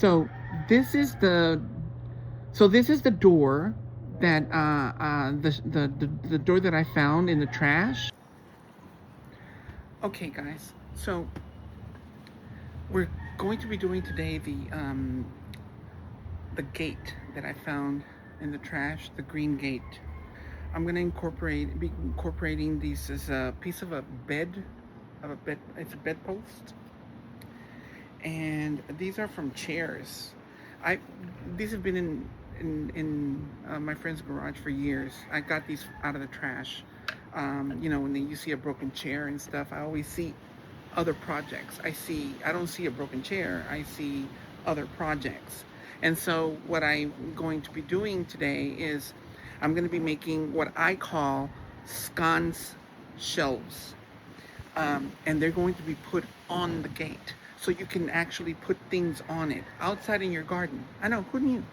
So this is the this is the door that the door that I found in the trash. Okay, guys. So we're going to be doing today the gate that I found in the trash, the green gate. I'm gonna be incorporating these as a piece of a bed, It's a bedpost, and these are from chairs. I these have been in my friend's garage for years. I got these out of the trash. When you see a broken chair and stuff, I always see other projects. I don't see a broken chair. I see other projects. And so what I'm going to be doing today is I'm going to be making what I call sconce shelves. And they're going to be put on the gate so you can actually put things on it outside in your garden. I know, who knew?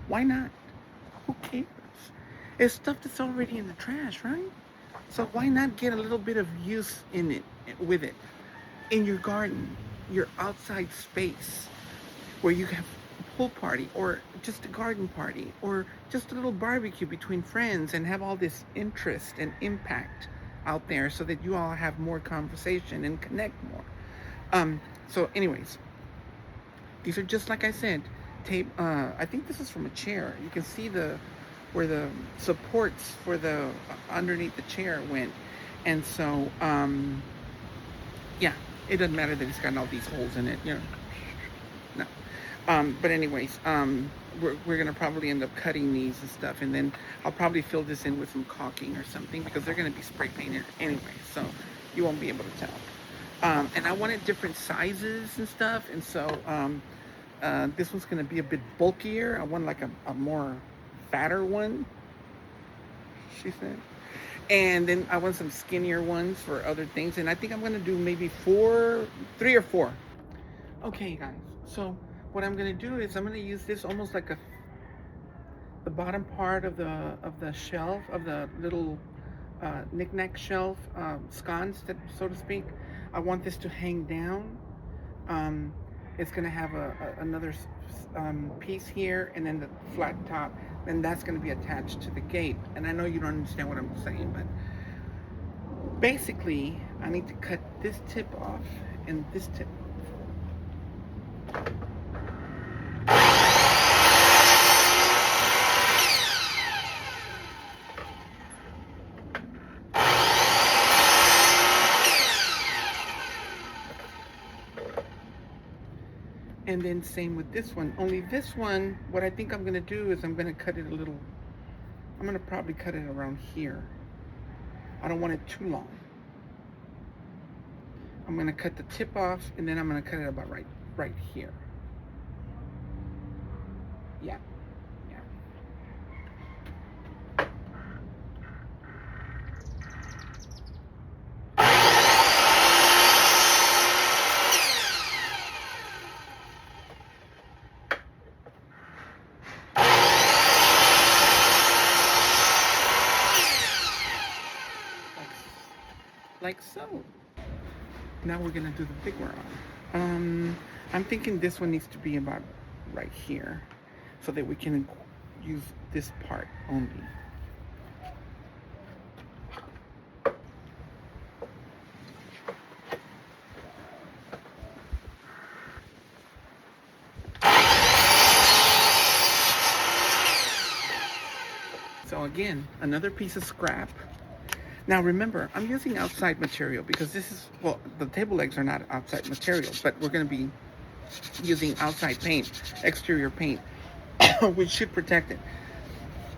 Why not? Who cares? It's stuff that's already in the trash, right? So why not get a little bit of use in it with it in your garden, your outside space where you have a pool party or just a garden party or just a little barbecue between friends and have all this interest and impact out there so that you all have more conversation and connect more. So anyways, these are just like I said, tape. I think this is from a chair. You can see where the supports for the underneath the chair went, and so yeah, it doesn't matter that it's got all these holes in it. No. But anyways, we're gonna probably end up cutting these and stuff, and then I'll probably fill this in with some caulking or something because they're gonna be spray painted anyway, so you won't be able to tell. And I wanted different sizes and stuff, and so this one's gonna be a bit bulkier. I want like a more fatter one, she said. And then I want some skinnier ones for other things. And I think I'm gonna do maybe 3 or 4. Okay, guys. So what I'm gonna do is I'm gonna use this almost like the bottom part of the shelf of the little knick-knack shelf, sconce, so to speak. I want this to hang down. It's gonna have another piece here, and then the flat top. Then that's gonna be attached to the gate. And I know you don't understand what I'm saying, but basically, I need to cut this tip off and this tip. And then same with this one. Only this one, what I think I'm gonna do is I'm gonna cut it a little. I'm gonna probably cut it around here. I don't want it too long. I'm gonna cut the tip off, and then I'm gonna cut it about right here. Yeah. Like so. Now we're gonna do the big one. I'm thinking this one needs to be about right here, so that we can use this part only. So again, another piece of scrap. Now remember, I'm using outside material because the table legs are not outside material, but we're going to be using outside paint, exterior paint, which should protect it.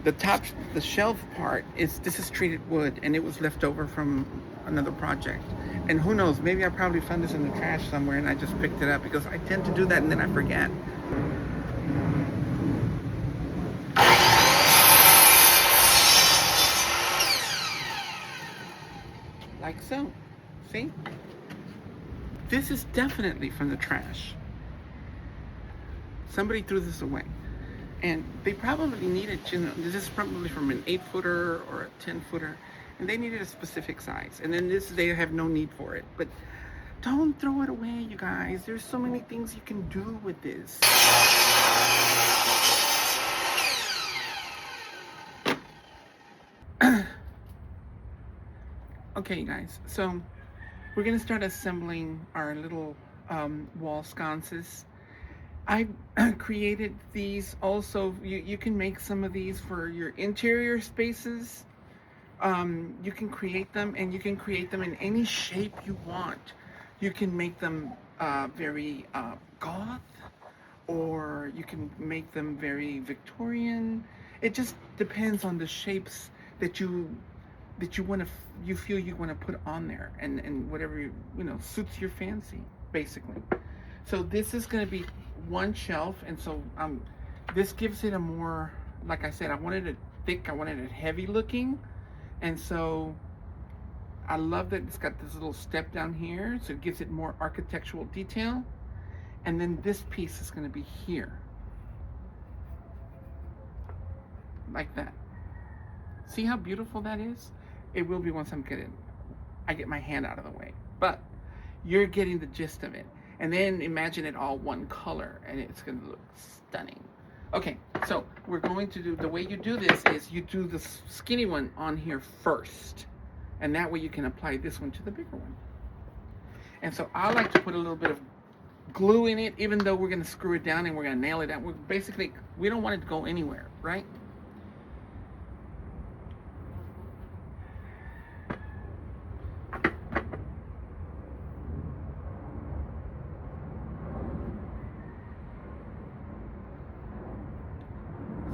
The shelf part this is treated wood, and it was left over from another project. And who knows, maybe I probably found this in the trash somewhere and I just picked it up because I tend to do that and then I forget. Like so. See? This is definitely from the trash. Somebody threw this away. And they probably needed, this is probably from an 8-footer or a 10-footer, and they needed a specific size. And then they have no need for it. But Don't throw it away, you guys. There's so many things you can do with this. Okay, guys, so we're gonna start assembling our little wall sconces. I created these also. You can make some of these for your interior spaces. You can create them, and you can create them in any shape you want. You can make them very goth, or you can make them very Victorian. It just depends on the shapes that you want to you feel you want to put on there, and whatever suits your fancy, basically. So this is going to be one shelf, and so this gives it a more, like I said, I wanted it thick, I wanted it heavy looking, and so I love that it's got this little step down here, so it gives it more architectural detail. And then this piece is going to be here, like that. See how beautiful that is? It will be once I get my hand out of the way, but you're getting the gist of it. And then imagine it all one color, and it's going to look stunning. Okay, so we're going to do, the way you do this is you do the skinny one on here first, and that way you can apply this one to the bigger one. And so I like to put a little bit of glue in it, even though we're going to screw it down and we're going to nail it down. We don't want it to go anywhere, right?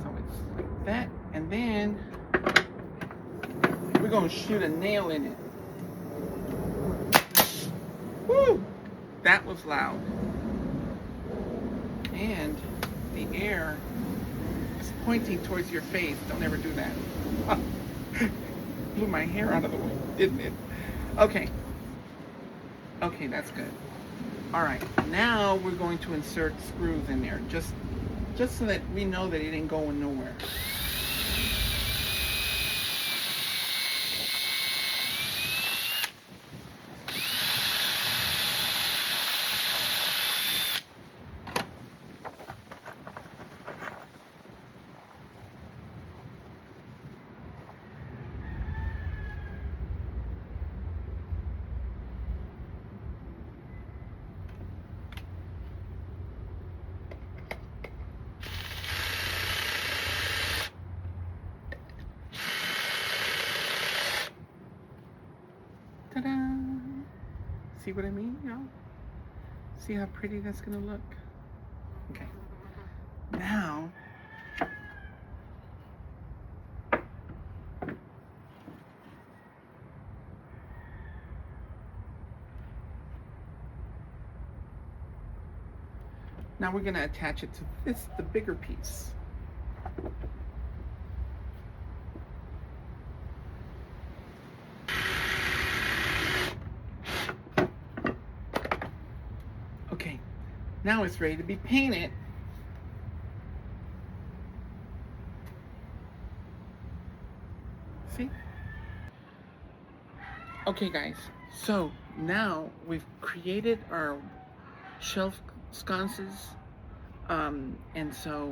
So it's like that, and then we're going to shoot a nail in it. Woo! That was loud. And the air is pointing towards your face. Don't ever do that. Blew my hair out of the way, didn't it? Okay. Okay, that's good. All right, now we're going to insert screws in there, just so that we know that it ain't going nowhere. Ta-da! See what I mean, y'all? See how pretty that's gonna look? Okay. Now, we're gonna attach it to the bigger piece. Okay, now it's ready to be painted. See? Okay, guys, so now we've created our shelf sconces, and so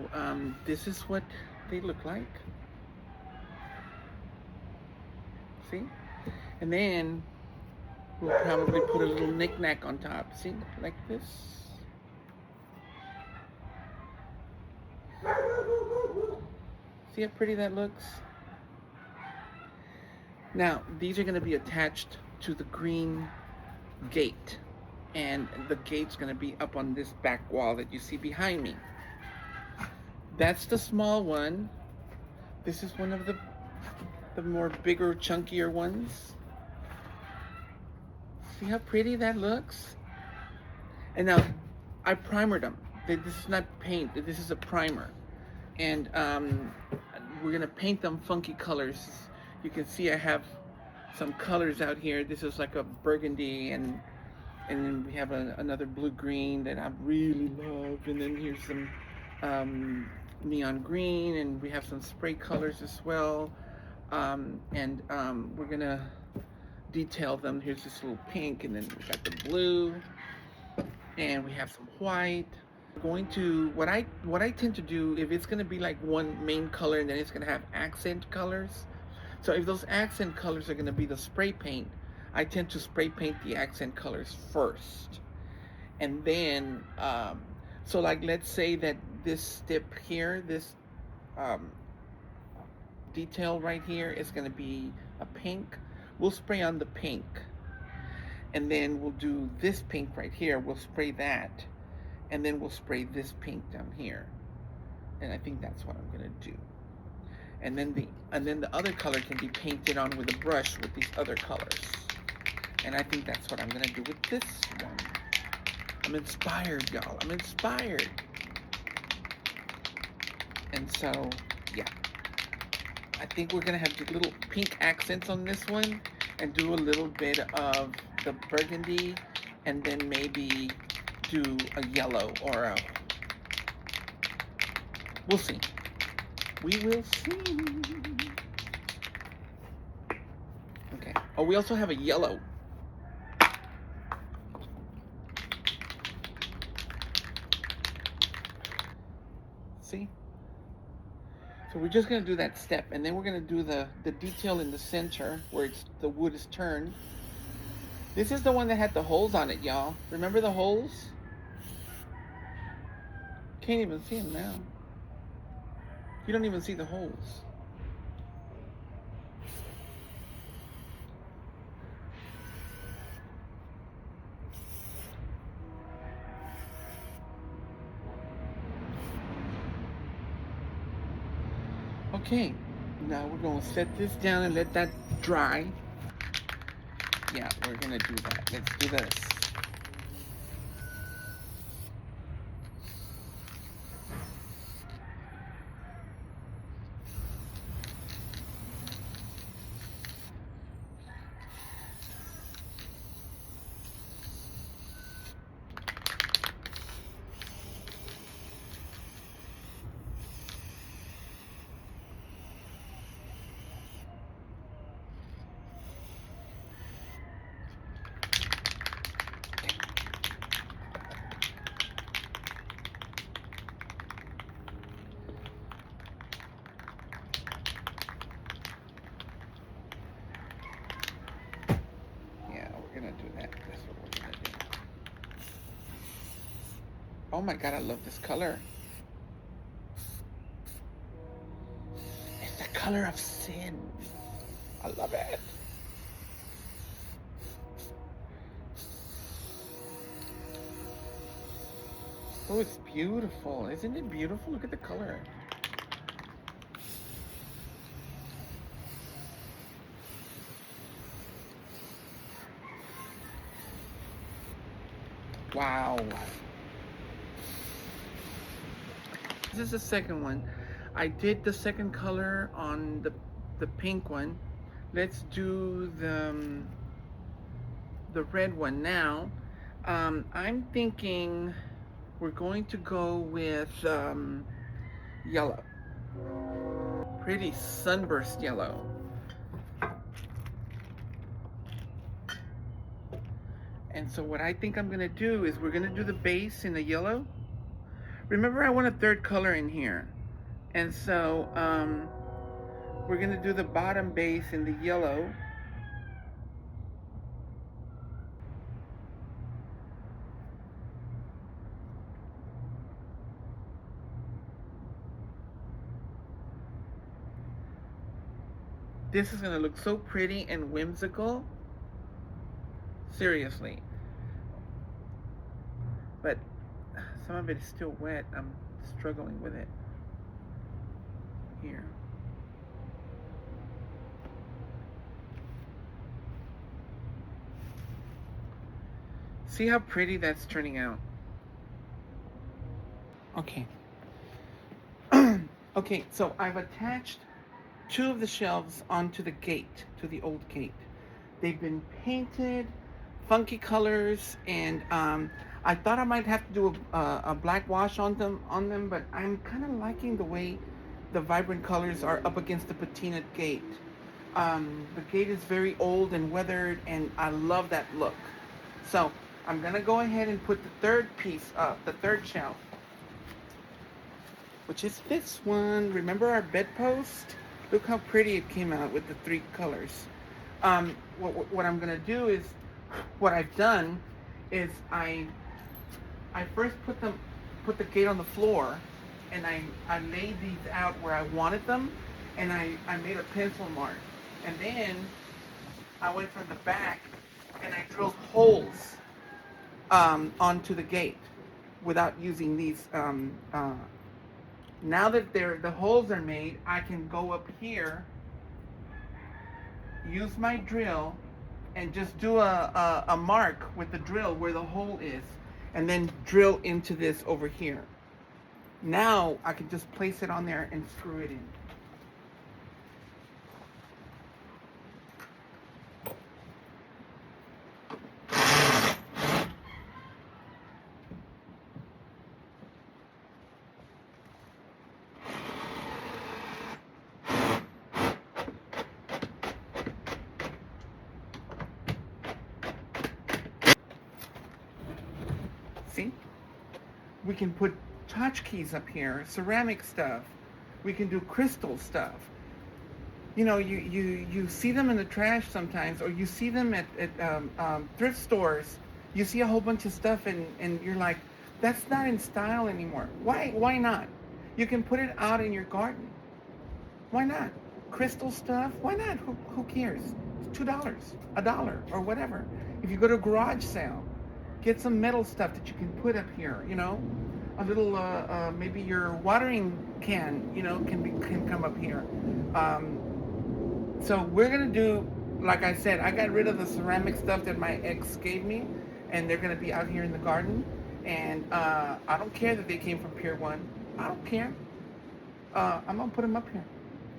this is what they look like. See? And then we'll probably put a little knick-knack on top. See? Like this. See how pretty that looks? Now, these are going to be attached to the green gate. And the gate's going to be up on this back wall that you see behind me. That's the small one. This is one of the more bigger, chunkier ones. See how pretty that looks? And now, I primered them. This is not paint, this is a primer. And we're gonna paint them funky colors. You can see I have some colors out here. This is like a burgundy, and then we have another blue-green that I really love. And then here's some neon green, and we have some spray colors as well. We're gonna detail them. Here's this little pink, and then we got the blue, and we have some white. Going to what I tend to do, if it's going to be like one main color and then it's going to have accent colors. So if those accent colors are going to be the spray paint, I tend to spray paint the accent colors first, and then so like let's say that this step here, this um, detail right here is going to be a pink. We'll spray on the pink, and then we'll do this pink right here. We'll spray that, and then we'll spray this pink down here. And I think that's what I'm going to do. And then the other color can be painted on with a brush with these other colors. And I think that's what I'm going to do with this one. I'm inspired, y'all. I'm inspired. And so, yeah. I think we're going to have little pink accents on this one and do a little bit of the burgundy, and then maybe do a yellow or a... We'll see. We will see. Okay. Oh, we also have a yellow. See? So we're just going to do that step, and then we're going to do the detail in the center where the wood is turned. This is the one that had the holes on it, y'all. Remember the holes? Can't even see them now. You don't even see the holes. Okay, now we're going to set this down and let that dry. Yeah, we're going to do that. Let's do this. Oh my God, I love this color. It's the color of sin. I love it. Oh, it's beautiful. Isn't it beautiful? Look at the color. Wow. This is the second one. I did the second color on the pink one. Let's do the red one now. I'm thinking we're going to go with yellow. Pretty sunburst yellow. And so what I think I'm gonna do is we're gonna do the base in the yellow. Remember, I want a third color in here. And so we're gonna do the bottom base in the yellow. This is gonna look so pretty and whimsical. Seriously. But some of it is still wet. I'm struggling with it. Here. See how pretty that's turning out? Okay. Okay, so I've attached 2 of the shelves onto the gate, to the old gate. They've been painted, funky colors, and I thought I might have to do a black wash on them, but I'm kind of liking the way the vibrant colors are up against the patina gate. The gate is very old and weathered, and I love that look. So I'm gonna go ahead and put the third piece up, the third shelf, which is this one. Remember our bedpost? Look how pretty it came out with the three colors. What I'm gonna do is, what I've done is I first put the gate on the floor, and I laid these out where I wanted them, and I made a pencil mark, and then I went from the back and I drilled holes onto the gate without using these. Now that the holes are made, I can go up here, use my drill, and just do a mark with the drill where the hole is, and then drill into this over here. Now I can just place it on there and screw it in. See? We can put tchotchkes up here, ceramic stuff. We can do crystal stuff. You know, you see them in the trash sometimes, or you see them at thrift stores. You see a whole bunch of stuff, and you're like, that's not in style anymore. Why not? You can put it out in your garden. Why not? Crystal stuff, why not? Who cares? It's $2, $1, or whatever. If you go to a garage sale, get some metal stuff that you can put up here, you know? A little, maybe your watering can, you know, can come up here. So we're gonna do, like I said, I got rid of the ceramic stuff that my ex gave me, and they're gonna be out here in the garden. And I don't care that they came from Pier 1. I don't care. I'm gonna put them up here,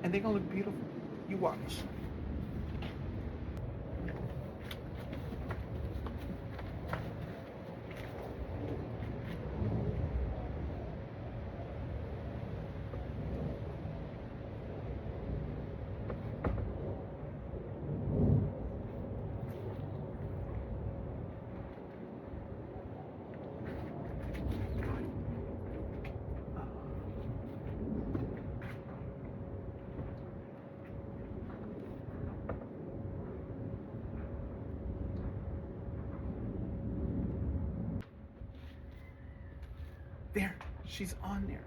and they're gonna look beautiful. You watch. There, she's on there.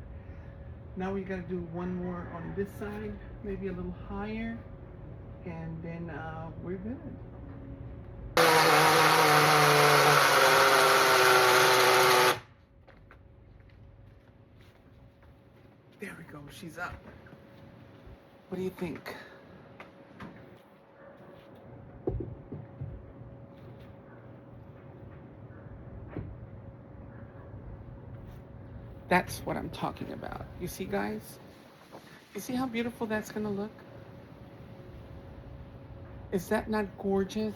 Now we gotta do one more on this side, maybe a little higher, and then we're good. There we go, she's up. What do you think? That's what I'm talking about. You see, guys? You see how beautiful that's gonna look? Is that not gorgeous?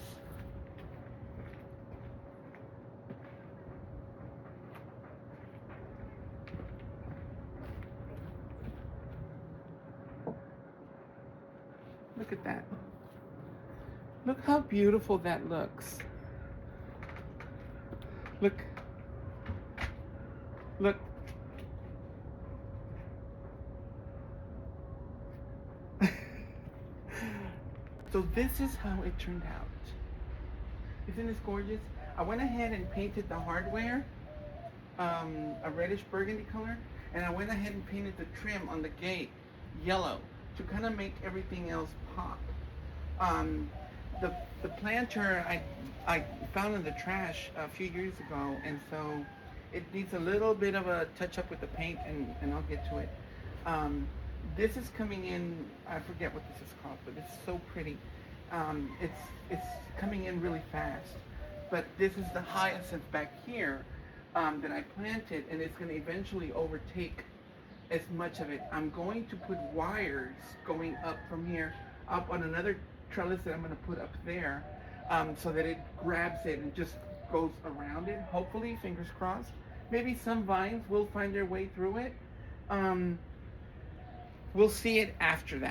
Look at that. Look how beautiful that looks. Look. Look. So this is how it turned out. Isn't this gorgeous? I went ahead and painted the hardware a reddish burgundy color, and I went ahead and painted the trim on the gate yellow to kind of make everything else pop. The planter I found in the trash a few years ago, and so it needs a little bit of a touch up with the paint, and I'll get to it. This is coming in, I forget what this is called, but it's so pretty. It's coming in really fast. But this is the hyacinth back here that I planted, and it's going to eventually overtake as much of it. I'm going to put wires going up from here, up on another trellis that I'm going to put up there, so that it grabs it and just goes around it. Hopefully, fingers crossed. Maybe some vines will find their way through it. We'll see it after that.